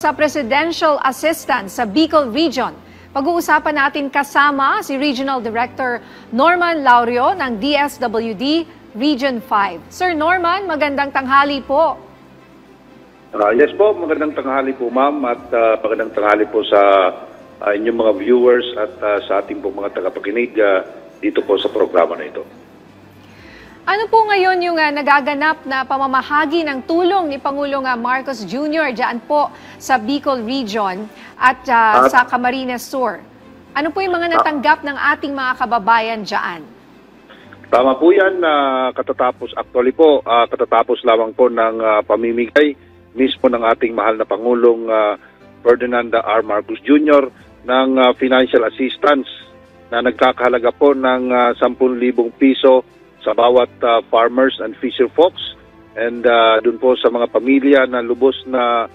sa Presidential Assistance sa Bicol Region. Pag-uusapan natin kasama si Regional Director Norman Laurio ng DSWD Region 5. Sir Norman, magandang tanghali po. Yes po, magandang tanghali po ma'am at magandang tanghali po sa inyong mga viewers at sa ating po mga tagapakinig dito po sa programa na ito. Ano po ngayon yung nagaganap na pamamahagi ng tulong ni Pangulong Marcos Jr. dyan po sa Bicol Region at sa Camarines Sur? Ano po yung mga natanggap ng ating mga kababayan dyan? Tama po yan, katatapos lamang po ng pamimigay mismo ng ating mahal na Pangulong Ferdinand R. Marcos Jr. ng financial assistance na nagkakahalaga po ng 10,000 piso sa bawat farmers and fisher folks and dun po sa mga pamilya na lubos na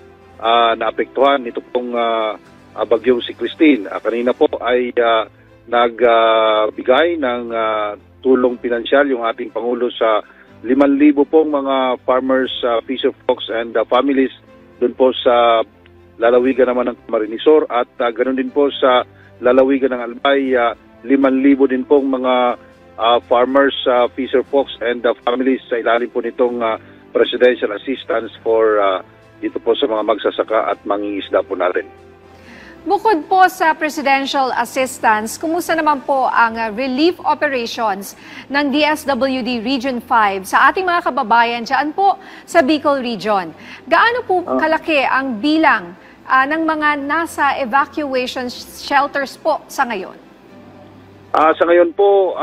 naapektuhan nito pong bagyong si Christine. Kanina po ay nagbigay ng tulong pinansyal yung ating Pangulo sa 5,000 pong mga farmers, fisher folks and families dun po sa lalawigan naman ng Camarines Sur at ganoon din po sa lalawigan ng Albay, 5,000 din pong mga farmers, fisher folks and families sa ilalim po nitong presidential assistance for dito po sa mga magsasaka at mangingisda po natin. Bukod po sa presidential assistance, kumusta naman po ang relief operations ng DSWD Region 5 sa ating mga kababayan dyan po sa Bicol Region? Gaano po kalaki ang bilang ng mga nasa evacuation shelters po sa ngayon? Sa ngayon po,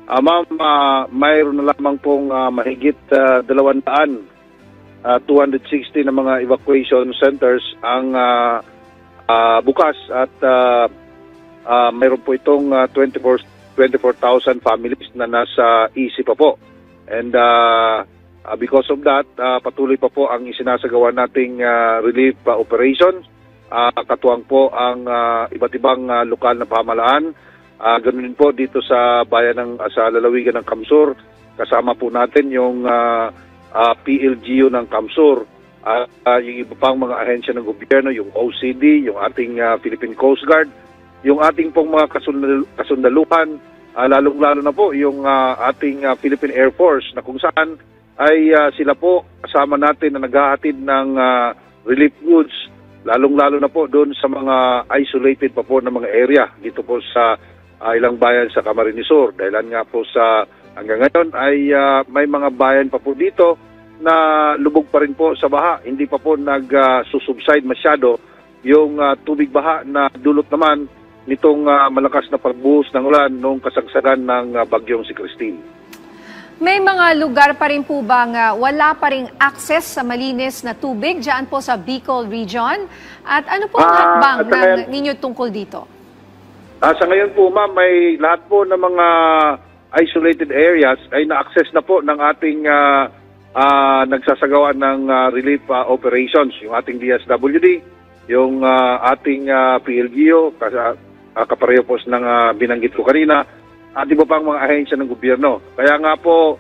ma'am, mayroon na lamang pong mahigit 200, 260 na mga evacuation centers ang bukas at mayroon po itong 24,000 families na nasa EC pa po. And because of that, patuloy pa po ang isinasagawa nating relief operations. Katuwang po ang iba't ibang lokal na pamahalaan. Ganun din po dito sa bayan sa lalawigan ng Kamsur. Kasama po natin yung PLGU ng Kamsur. Yung iba pang mga ahensya ng gobyerno, yung OCD, yung ating Philippine Coast Guard, yung ating pong mga kasundaluhan, lalong-lalo na po yung ating Philippine Air Force na kung saan ay sila po kasama natin na naghahatid ng relief goods, lalong-lalo na po doon sa mga isolated pa po na mga area dito po sa ilang bayan sa Camarines Sur. Dahilan nga po sa hanggang ngayon ay may mga bayan pa po dito na lubog pa rin po sa baha. Hindi pa po nag-subside masyado yung tubig baha na dulot naman nitong malakas na pagbuhos ng ulan noong kasagsagan ng bagyong si Christine. May mga lugar pa rin po bang wala pa ring access sa malinis na tubig dyan po sa Bicol Region? At ano po ang hakbang ninyo tungkol dito? Sa ngayon po ma'am, may lahat po ng mga isolated areas ay na-access na po ng ating nagsasagawa ng relief operations. Yung ating DSWD, yung ating PLGO, kapareho po ng binanggit ko kanina, at iba pang mga ahensya ng gobyerno. Kaya nga po,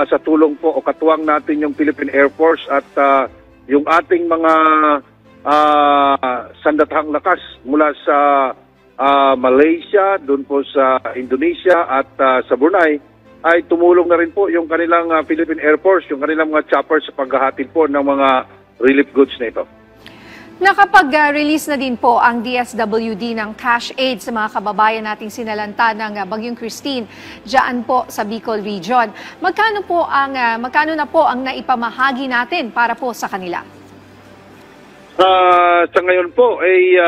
sa tulong po o katuwang natin yung Philippine Air Force at yung ating mga sandathang lakas mula sa Malaysia, doon po sa Indonesia at sa Brunei, ay tumulong na rin po yung kanilang Philippine Air Force, yung kanilang mga choppers sa paghahatid po ng mga relief goods na ito. Nakapag-release na din po ang DSWD ng cash aid sa mga kababayan nating sinalanta ng bagyong Christine diyan po sa Bicol Region. Magkano na po ang naipamahagi natin para po sa kanila? Sa ngayon po ay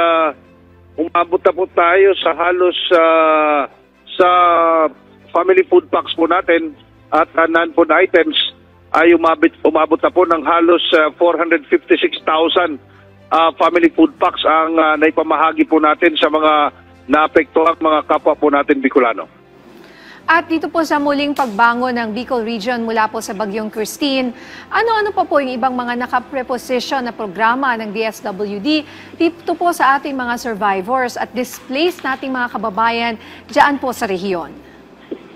umabot na po tayo sa halos sa family food packs po natin at non-food items ay umabot na po ng halos 456,000 family food packs ang naipamahagi po natin sa mga naapektuhang mga kapwa po natin Bicolano. At dito po sa muling pagbangon ng Bicol Region mula po sa bagyong Christine, ano-ano pa po yung ibang mga nakapreposisyon na programa ng DSWD dito po sa ating mga survivors at displaced nating mga kababayan dyan po sa rehiyon?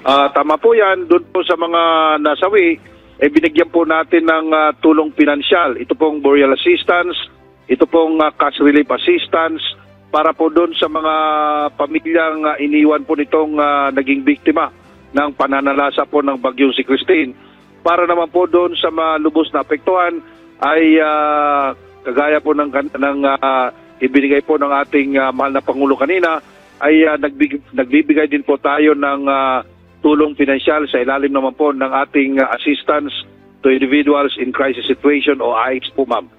Tama po yan. Doon po sa mga nasawi, binigyan po natin ng tulong pinansyal. Ito pong burial assistance, ito pong cash relief assistance para po doon sa mga pamilyang iniwan po nitong naging biktima ng pananalasa po ng bagyong si Christine. Para naman po doon sa mga lubos na apektuhan ay kagaya po ng ibinigay po ng ating mahal na Pangulo kanina, ay nagbibigay din po tayo ng tulong pinansyal sa ilalim naman po ng ating assistance to individuals in crisis situation o AICS po, ma'am.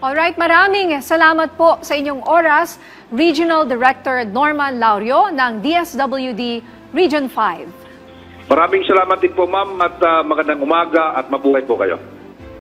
Alright, maraming salamat po sa inyong oras, Regional Director Norman Laurio ng DSWD Region 5. Maraming salamat din po, ma'am, at magandang umaga at mabuhay po kayo.